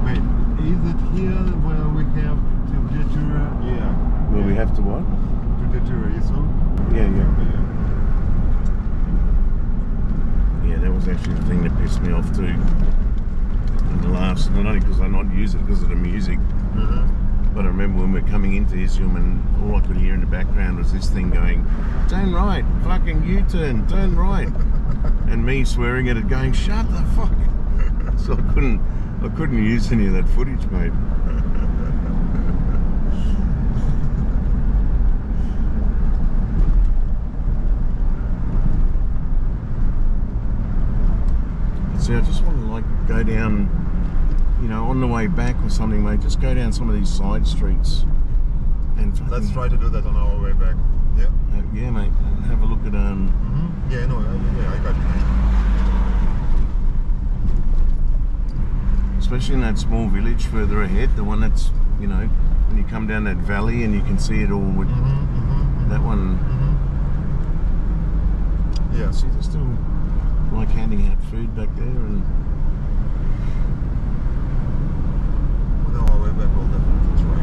Mate, is it here where we have to detour? Yeah. Where we have to what? To detour, you saw? Yeah. Yeah, that was actually the thing that pissed me off too. In the last, not only because I not use it because of the music, but I remember when we were coming into Isium and all I could hear in the background was this thing going, turn right, fucking U-turn, turn right. And me swearing at it going, shut the fuck. So I couldn't use any of that footage, mate. See, I just want to like go down, you know, on the way back or something, mate. Just go down some of these side streets and fucking, let's try to do that on our way back. Yeah. Yeah, mate. And have a look at Yeah, no, yeah, I got you. Especially in that small village further ahead, the one that's, you know, when you come down that valley and you can see it all with that one. Yeah. See, they're still like handing out food back there, and on our way back we'll definitely try.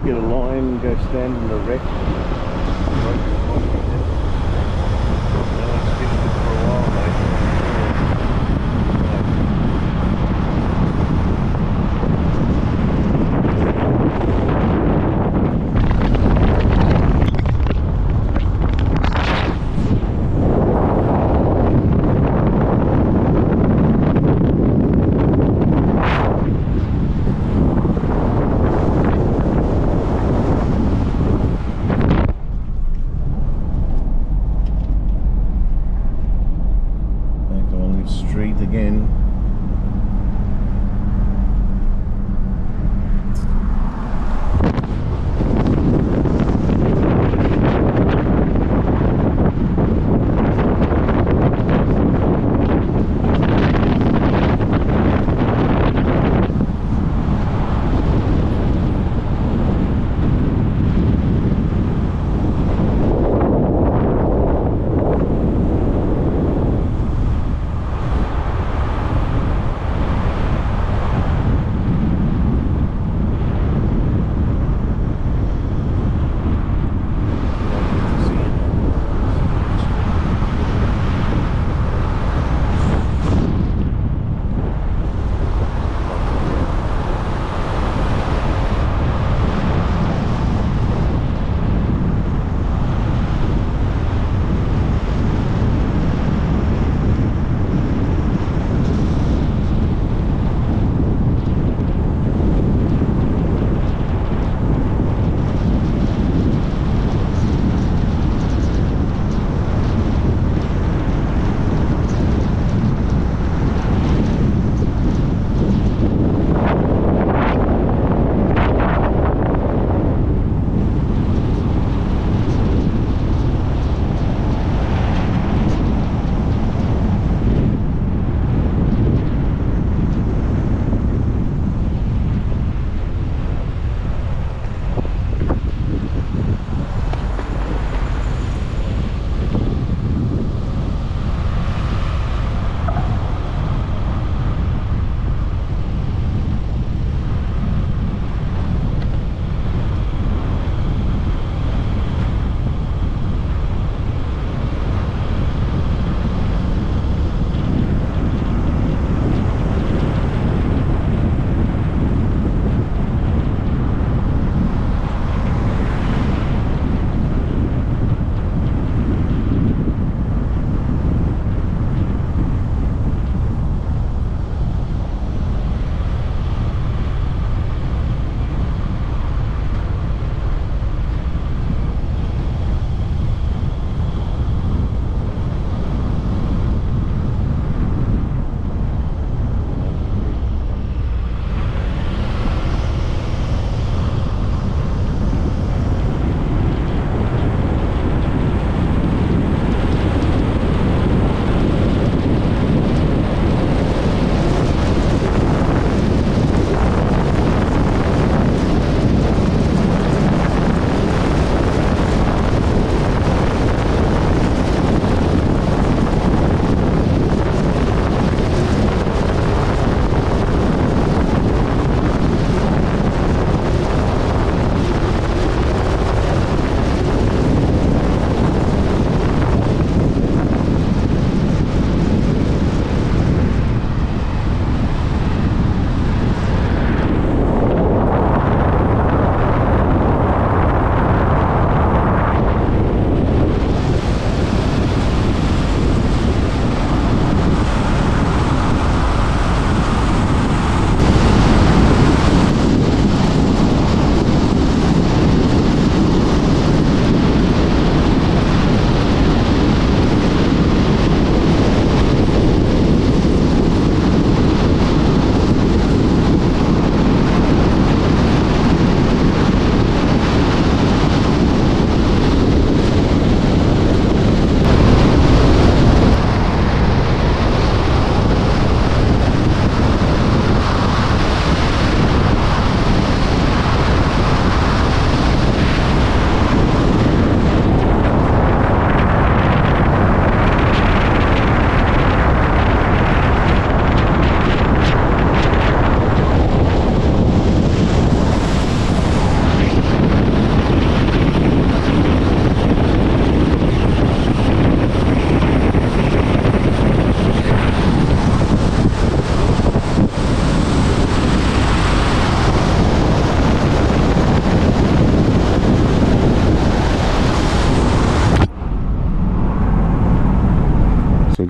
get a line, go stand in the wreck.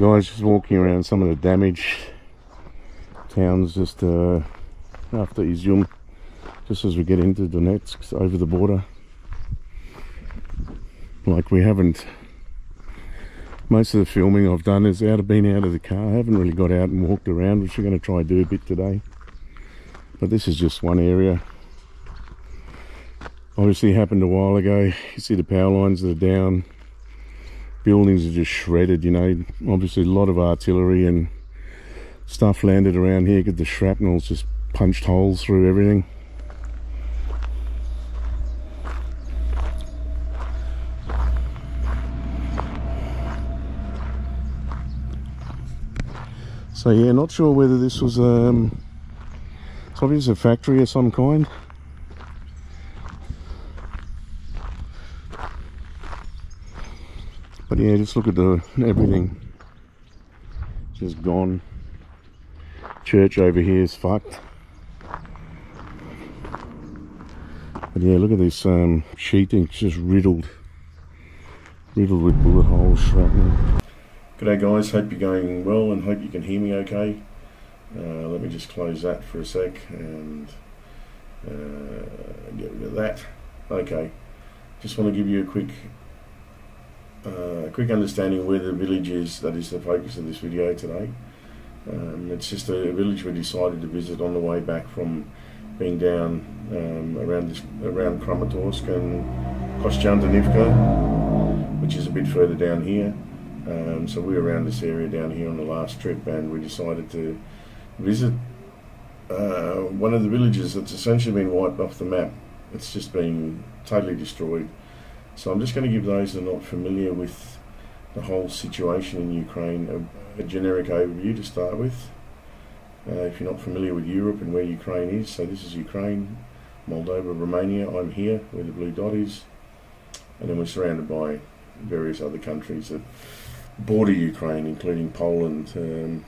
guys, just walking around some of the damaged towns just after Izium, just as we get into Donetsk, over the border. Like, we haven't, most of the filming I've done is been out of the car. I haven't really got out and walked around, which we're going to try and do a bit today. But this is just one area. Obviously happened a while ago. You see the power lines that are down. Buildings are just shredded, you know. Obviously a lot of artillery and stuff landed around here because the shrapnel's just punched holes through everything. So yeah, not sure whether this was it's obviously a factory of some kind. But yeah, just look at everything just gone. Church over here is fucked. But yeah, look at this sheeting, it's just riddled with bullet holes, shrapnel. G'day guys, hope you're going well and hope you can hear me okay. Let me just close that for a sec and get rid of that. Okay, just want to give you a quick understanding of where the village is that is the focus of this video today. It's just a village we decided to visit on the way back from being down around Kramatorsk and Kostyantynivka, which is a bit further down here. So we were around this area down here on the last trip, and we decided to visit one of the villages that's essentially been wiped off the map. It's just been totally destroyed. So I'm just going to give those that are not familiar with the whole situation in Ukraine a generic overview to start with. If you're not familiar with Europe and where Ukraine is, so this is Ukraine, Moldova, Romania. I'm here where the blue dot is, and then we're surrounded by various other countries that border Ukraine, including Poland, and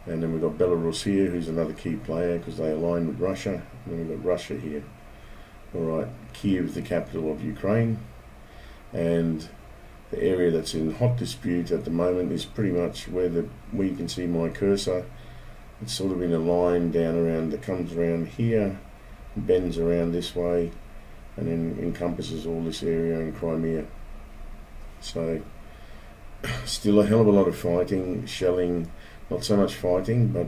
then we've got Belarus here, who's another key player because they align with Russia, and then we've got Russia here. Alright, Kiev, the capital of Ukraine, and the area that's in hot dispute at the moment is pretty much where you can see my cursor. It's sort of in a line down around that comes around here, bends around this way, and then encompasses all this area in Crimea. So still a hell of a lot of fighting, shelling, not so much fighting, but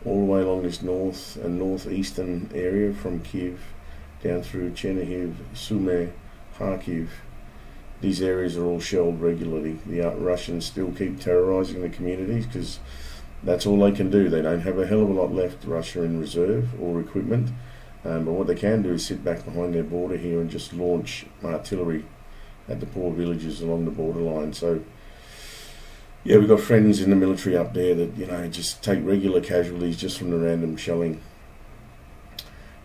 all the way along this north and northeastern area from Kiev down through Chernihiv, Sumy, Kharkiv. These areas are all shelled regularly. The Russians still keep terrorizing the communities because that's all they can do. They don't have a hell of a lot left, Russia, in reserve or equipment. But what they can do is sit back behind their border here and just launch artillery at the poor villages along the borderline. So yeah, we've got friends in the military up there that, you know, just take regular casualties just from the random shelling.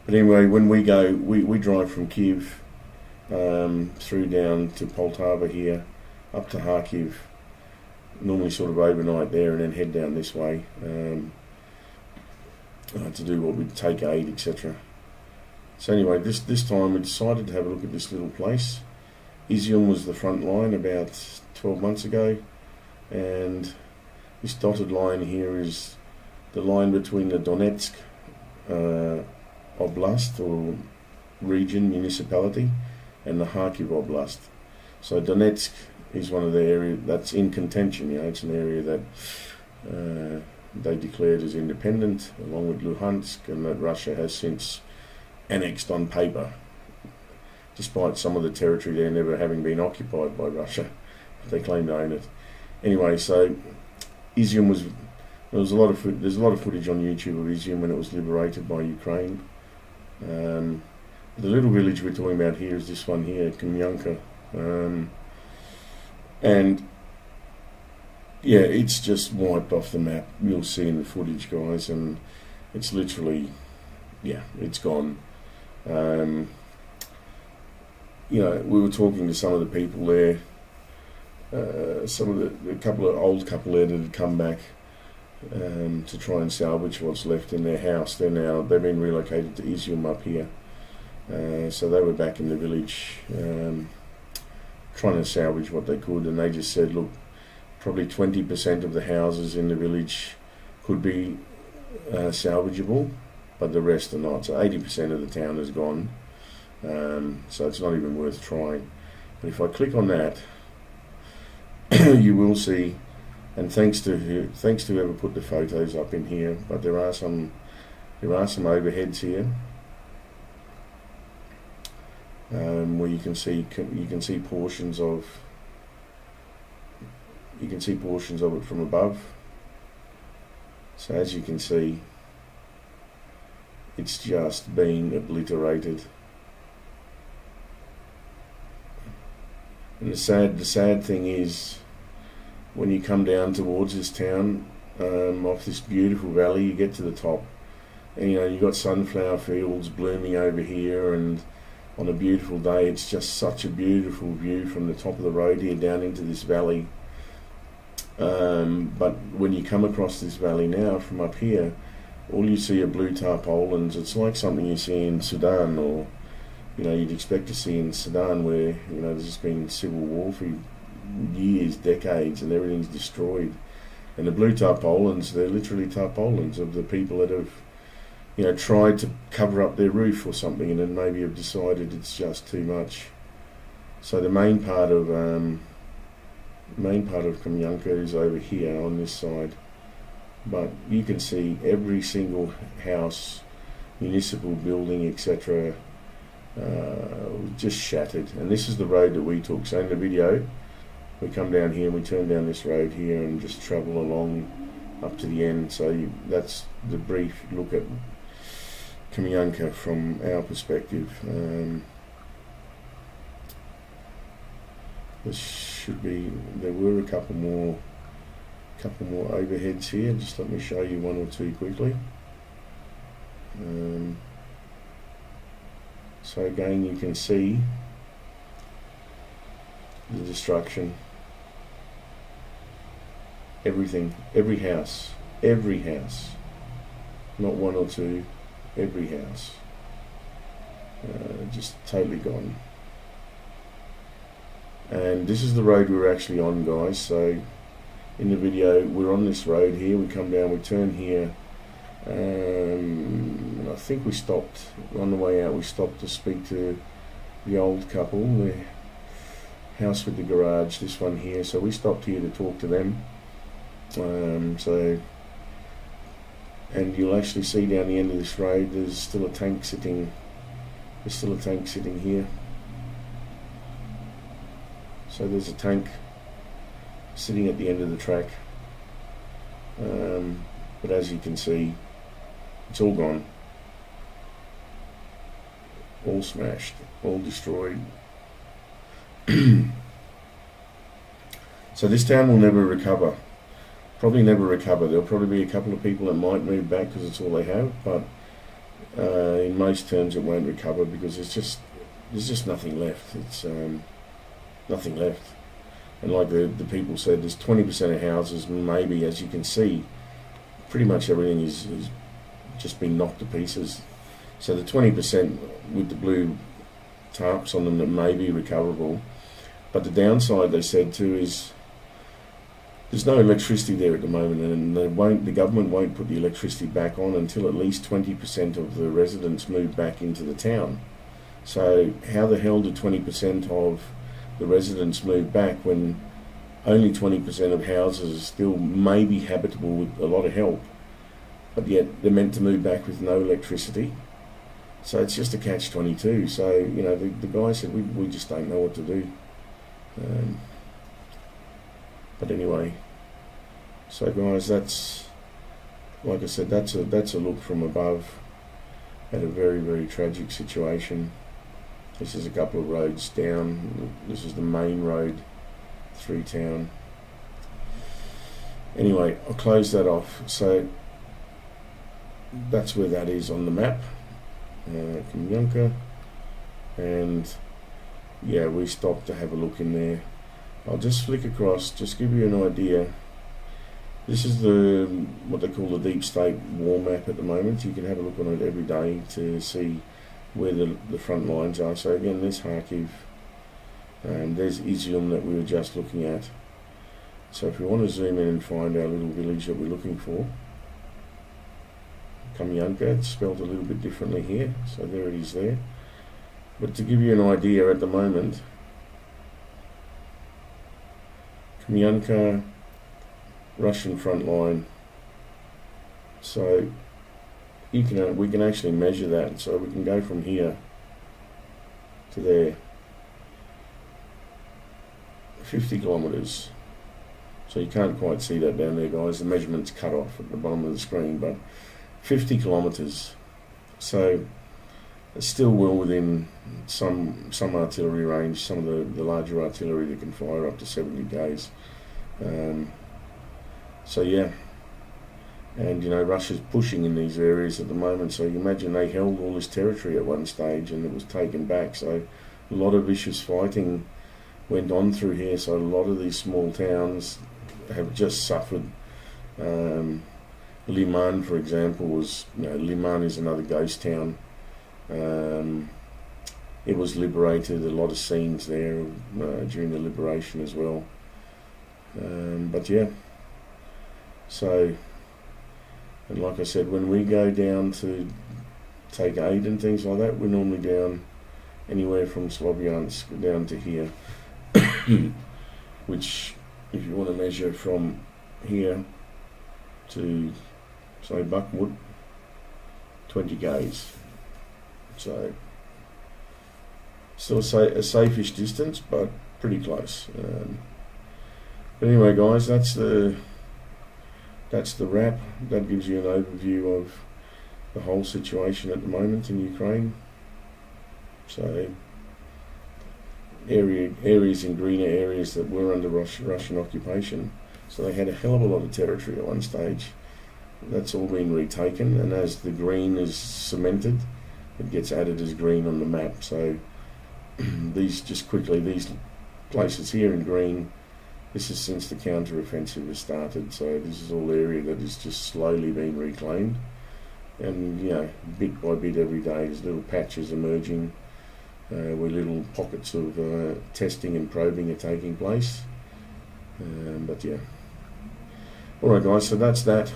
But anyway, when we go, we drive from Kiev through down to Poltava here, up to Kharkiv, normally sort of overnight there, and then head down this way to do what we take aid, etc. So anyway, this time we decided to have a look at this little place. Izium was the front line about 12 months ago, and this dotted line here is the line between the Donetsk Oblast or region, municipality, and the Kharkiv Oblast. So Donetsk is one of the areas that's in contention. You know, it's an area that they declared as independent, along with Luhansk, and that Russia has since annexed on paper, despite some of the territory there never having been occupied by Russia. They claim to own it. Anyway, so Izium there's a lot of footage on YouTube of Izium when it was liberated by Ukraine. The little village we're talking about here is this one here, Kam'yanka, and yeah, it's just wiped off the map. You'll see in the footage, guys, and it's literally, yeah, it's gone. You know, we were talking to some of the people there, some of the old couple there that had come back to try and salvage what's left in their house. They've been relocated to Izium up here, so they were back in the village trying to salvage what they could, and they just said, look, probably 20% of the houses in the village could be salvageable, but the rest are not. So 80% of the town is gone. So it's not even worth trying. But if I click on that, you will see, and thanks to whoever put the photos up in here, but there are some overheads here where you can see portions of it from above. So as you can see, it's just been obliterated. And the sad thing is, when you come down towards this town, off this beautiful valley, you get to the top, and you've got sunflower fields blooming over here, and on a beautiful day, it's just such a beautiful view from the top of the road here down into this valley. But when you come across this valley now from up here, all you see are blue tarpaulins. It's like something you see in Sudan, or you'd expect to see in Sudan, where there's just been civil war for years, decades, and everything's destroyed. And the blue tarpaulins, they're literally tarpaulins of the people that have tried to cover up their roof or something, and then maybe have decided it's just too much. So the main part of Kam'yanka is over here on this side, but you can see every single house, municipal building, etc., just shattered. And this is the road that we took. So in the video, we come down here and we turn down this road here and just travel along up to the end. So that's the brief look at Kam'yanka from our perspective. There were a couple more overheads here. Just let me show you one or two quickly. So again, you can see the destruction. Everything, every house, not one or two, every house, just totally gone. And this is the road we're actually on, guys. So in the video, we're on this road here. We come down, we turn here. I think we stopped on the way out. We stopped to speak to the old couple, the house with the garage, this one here. So we stopped here to talk to them. And you'll actually see down the end of this road, there's still a tank sitting. There's still a tank sitting here. So there's a tank sitting at the end of the track. But as you can see, it's all gone. All smashed, all destroyed. So this town will never recover. Probably never recover. There'll probably be a couple of people that might move back because it's all they have, but in most terms it won't recover, because there's just nothing left. It's nothing left. And like the people said, there's 20% of houses, maybe, as you can see, pretty much everything is just been knocked to pieces. So the 20% with the blue tarps on them that may be recoverable. But the downside, they said too, is there's no electricity there at the moment, and the government won't put the electricity back on until at least 20% of the residents move back into the town. So how the hell do 20% of the residents move back when only 20% of houses are still maybe habitable with a lot of help, but yet they're meant to move back with no electricity? So it's just a catch-22. So the guy said we just don't know what to do. But anyway, so guys, that's, like I said, that's a look from above at a very, very tragic situation. This is a couple of roads down. This is the main road through town. Anyway, I'll close that off. So that's where that is on the map, Kam'yanka. And yeah, we stopped to have a look in there. I'll just flick across, just give you an idea. This is what they call the deep state war map at the moment. You can have a look on it every day to see where the front lines are. So again, there's Kharkiv, and there's Izium that we were just looking at. So if we want to zoom in and find our little village that we're looking for, Kam'yanka, it's spelled a little bit differently here, so there it is there. But to give you an idea at the moment, Kam'yanka, Russian front line. So we can actually measure that. So we can go from here to there, 50 kilometres. So you can't quite see that down there, guys. The measurement's cut off at the bottom of the screen, but 50 kilometres. So it's still well within some artillery range, some of the larger artillery that can fire up to 70 Ks. So yeah, and you know, Russia's pushing in these areas at the moment, so you imagine they held all this territory at one stage and it was taken back, so a lot of vicious fighting went on through here, so a lot of these small towns have just suffered. Liman, for example, was, you know, Liman is another ghost town. It was liberated, a lot of scenes there during the liberation as well. But yeah, so, and like I said, when we go down to take aid and things like that, we're normally down anywhere from South-East down to here, which, if you want to measure from here to, say, Bakhmut, 20 Ks. So, still a safe-ish distance, but pretty close. But anyway, guys, that's the wrap. That gives you an overview of the whole situation at the moment in Ukraine. So, areas in greener areas that were under Russian occupation. So they had a hell of a lot of territory at one stage. That's all been retaken, and as the green is cemented, it gets added as green on the map. So these places here in green, this is since the counter-offensive has started, so this is all area that is just slowly being reclaimed. And, you know, bit by bit every day, there's little patches emerging where little pockets of testing and probing are taking place. But yeah. Alright guys, so that's that.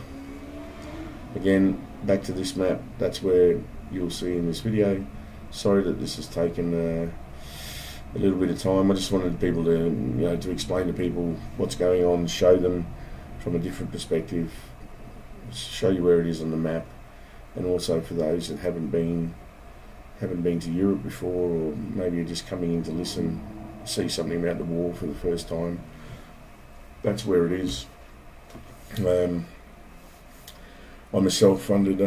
Again, back to this map, that's where you'll see in this video. Sorry that this has taken a little bit of time. I just wanted people to, you know, to explain to people what's going on, show them from a different perspective, show you where it is on the map, and also for those that haven't been to Europe before, or maybe are just coming in to listen, see something about the war for the first time. That's where it is. I'm a self-funded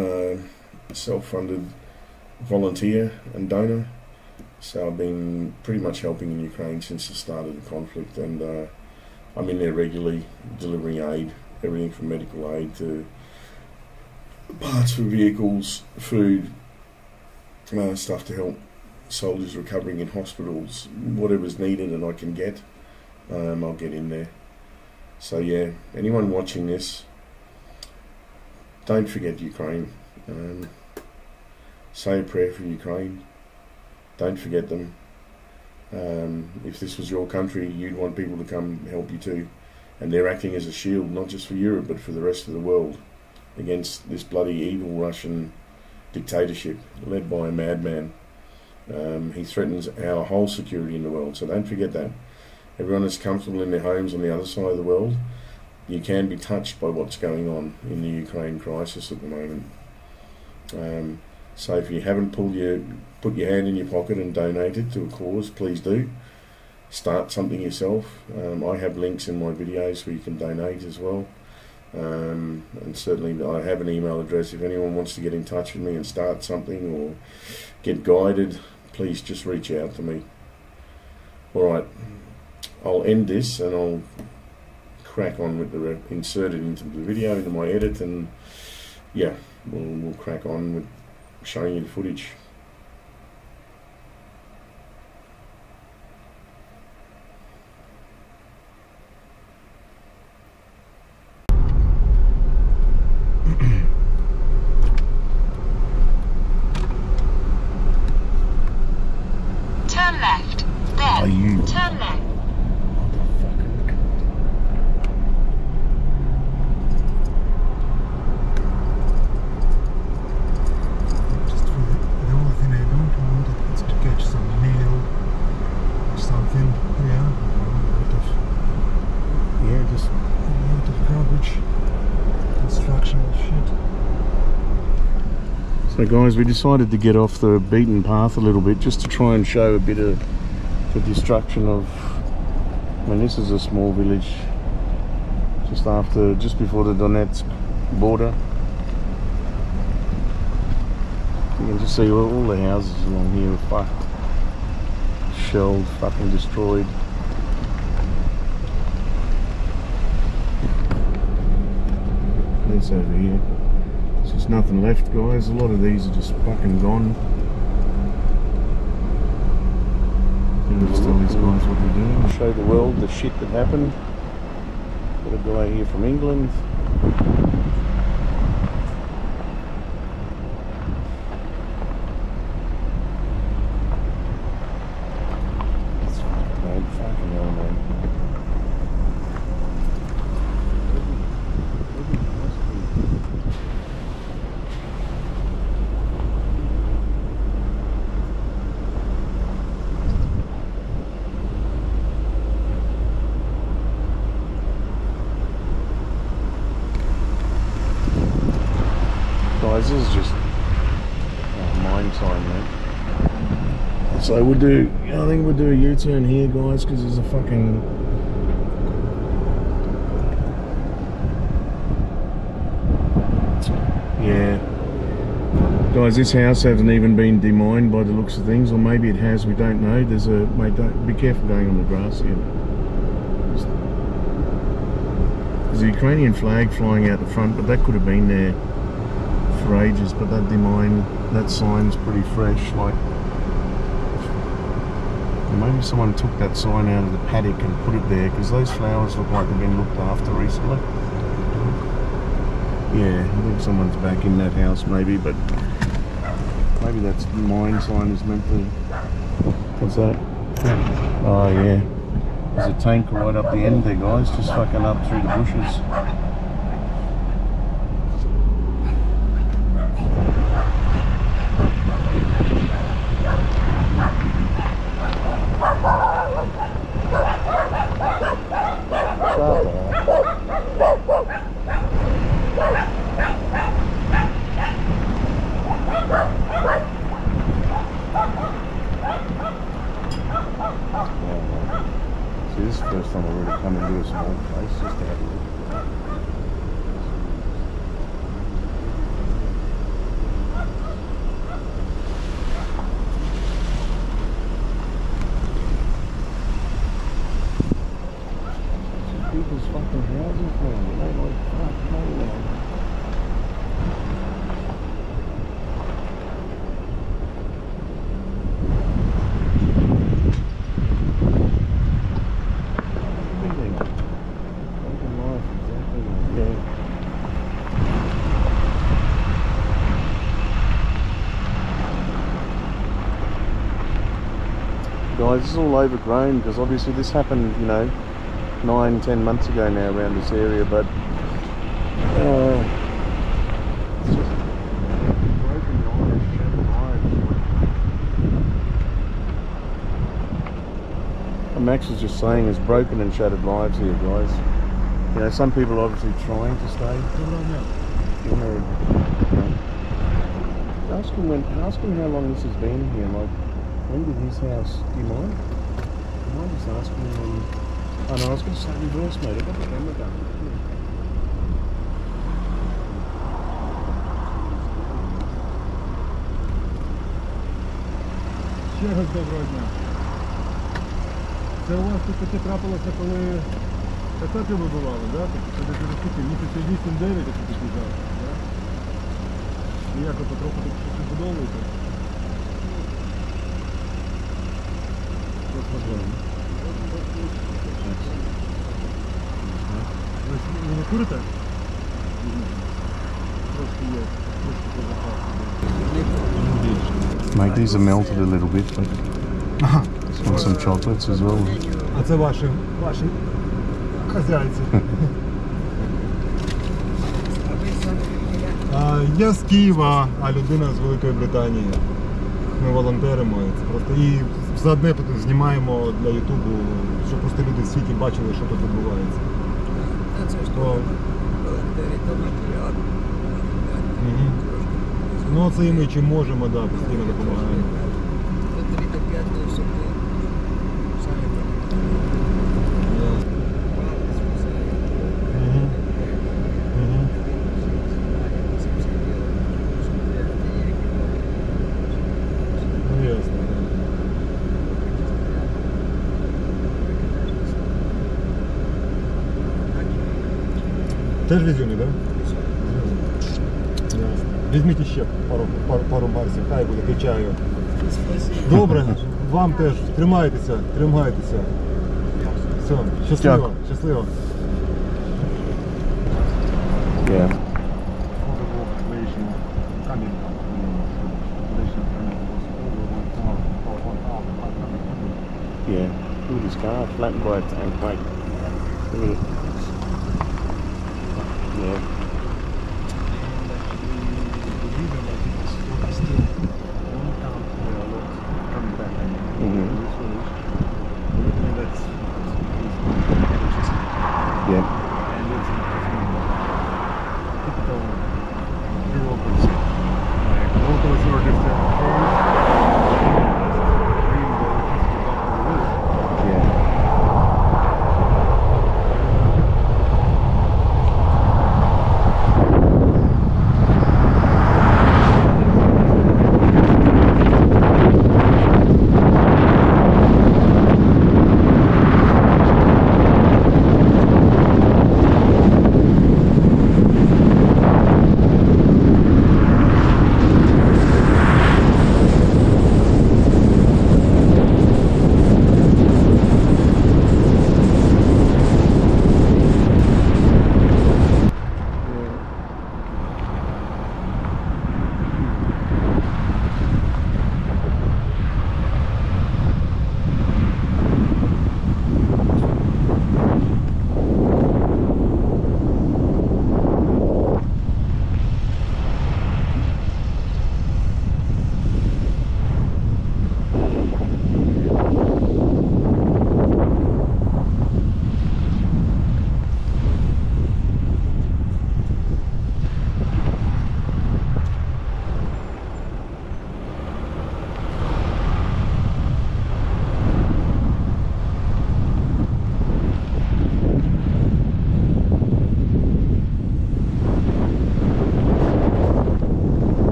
volunteer and donor, so I've been pretty much helping in Ukraine since the start of the conflict, and I'm in there regularly delivering aid, everything from medical aid to parts for vehicles, food, stuff to help soldiers recovering in hospitals, whatever's needed and I can get, I'll get in there. So yeah, anyone watching this, don't forget Ukraine. Say a prayer for Ukraine. Don't forget them. If this was your country, you'd want people to come help you too. And they're acting as a shield, not just for Europe, but for the rest of the world, against this bloody evil Russian dictatorship led by a madman. He threatens our whole security in the world, so don't forget that. Everyone that's comfortable in their homes on the other side of the world, you can be touched by what's going on in the Ukraine crisis at the moment. So if you haven't put your hand in your pocket and donated to a cause, please do. Start something yourself. I have links in my videos where you can donate as well. And certainly I have an email address. If anyone wants to get in touch with me and start something or get guided, please just reach out to me. Alright, I'll end this and I'll crack on with the insert it into the video, into my edit, and yeah, we'll crack on with showing you the footage. Turn left, then turn left. So guys, we decided to get off the beaten path a little bit just to try and show a bit of the destruction of, I mean, this is a small village just before the Donetsk border. You can just see all the houses along here are fucked, shelled, fucking destroyed. This over here, there's just nothing left, guys. A lot of these are just fucking gone. I'll just tell these guys what they're doing. Show the world the shit that happened. Got a guy here from England. That's fucking bad. Fucking hell, man. Guys, this is just mine time, man. So we'll do, I think we'll do a U-turn here, guys, because there's a fucking... Yeah. Guys, this house hasn't even been demined by the looks of things, or maybe it has, we don't know. There's a, mate, be careful going on the grass here. There's a Ukrainian flag flying out the front, but that could have been there for ages, but that demine, that sign's pretty fresh. Like, maybe someone took that sign out of the paddock and put it there, because those flowers look like they've been looked after recently. Yeah, I think someone's back in that house maybe, but maybe that's mine sign is meant to... What's that? Oh yeah, there's a tank right up the end there, guys, just fucking up through the bushes. See, this is the first time I've really come into a small place just to have a look. People's fucking houses, man. They like fuck, no, man. Guys, this is all overgrown because obviously this happened, you know, 9-10 months ago now around this area, but it's just broken lives, shattered lives. And Max was just saying there's broken and shattered lives here, guys. You know, some people are obviously trying to stay. You know, ask him how long this has been here. Like, when did his house? Do you mind? I might just ask him. Oh no, I was going to say reverse, mate. I've got the camera gun. Ще раз доброго дня. Це у вас тут таке трапилося, коли касети вибивали, да? Тобто це дуже скільки, місяців 8-9, якщо такі зараз, да? І як ото трохи тут щось відбудовуєте? Ви не курите? Трошки є, трошки позапасу. Mate, these are melted a little bit, but just want some chocolates as well. А це ваші хазяйці. Я з Києва, а людина з Великої Британії. Ми волонтеримо. Це просто і заодне знімаємо для Ютубу, щоб просто люди в світі бачили, що тут відбувається. Це ж волонтери, то матеріал. Ну це і ми чим можемо, да, постійно допомагаємо. Ну, ясно, да. Теж в Ізюмі, так? Да? Ясно. Візьміть ще пару барсів, хай буде до чаю. Добре, вам теж. Тримайтеся, тримайтеся. Все, щасливо, щасливо. Yeah. Yeah. Look at this car, flattened by a tank, mate. Look at it. Yeah. Yeah.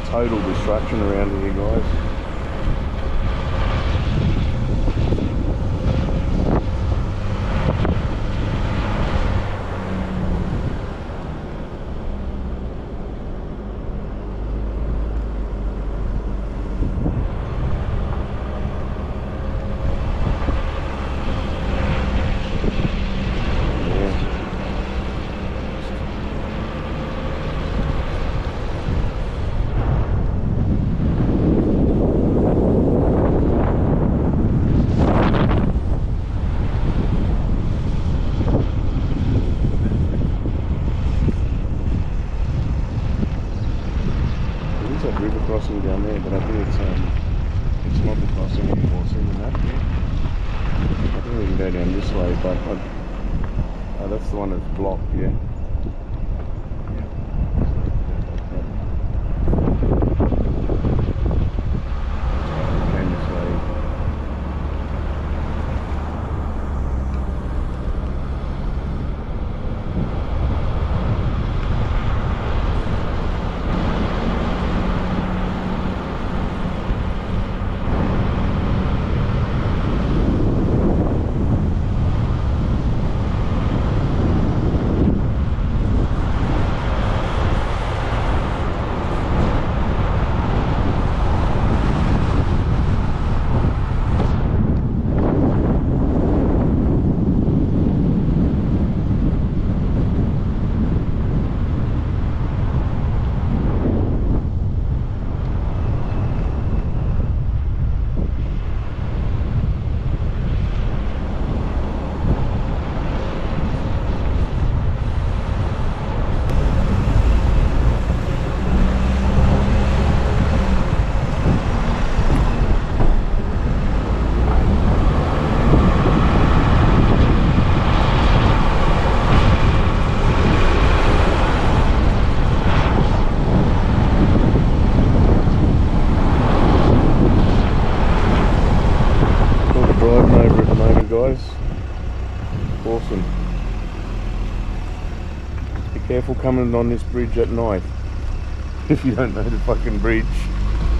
Total destruction around here, guys. down there, but I think it's not the crossing anymore. See the map here? I think we can go down this way, but that's the one that's blocked, yeah. Came this way. Awesome. Be careful coming on this bridge at night. If you don't know the fucking bridge,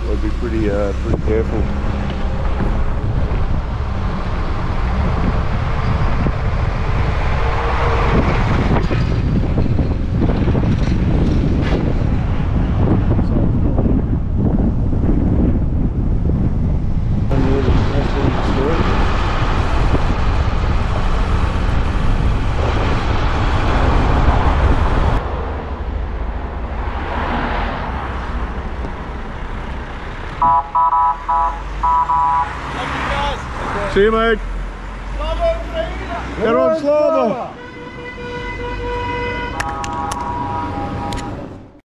I'd be pretty careful. See you, mate. Героям слава!